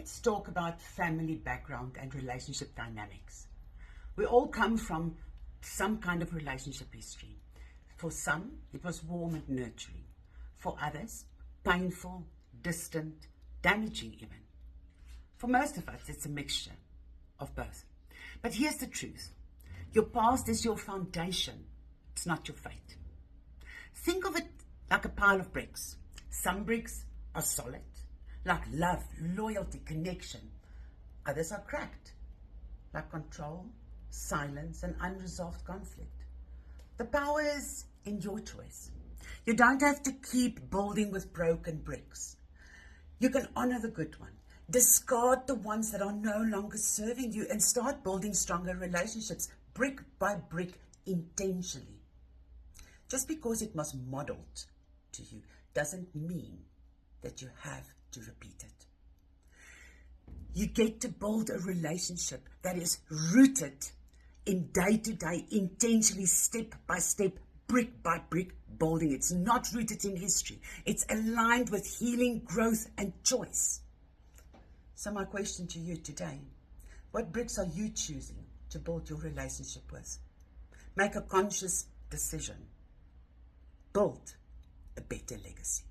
Let's talk about family background and relationship dynamics. We all come from some kind of relationship history. For some, it was warm and nurturing. For others, painful, distant, damaging even. For most of us, it's a mixture of both. But here's the truth. Your past is your foundation. It's not your fate. Think of it like a pile of bricks. Some bricks are solid, like love, loyalty, connection. Others are cracked, like control, silence, and unresolved conflict. The power is in your choice. You don't have to keep building with broken bricks. You can honor the good one, discard the ones that are no longer serving you, and start building stronger relationships, brick by brick, intentionally. Just because it was modeled to you doesn't mean that you have to repeat it. You get to build a relationship that is rooted in day-to-day, intentionally, step by step, brick by brick building. It's not rooted in history. It's aligned with healing, growth, and choice. So my question to you today, what bricks are you choosing to build your relationship with? Make a conscious decision. Build a better legacy.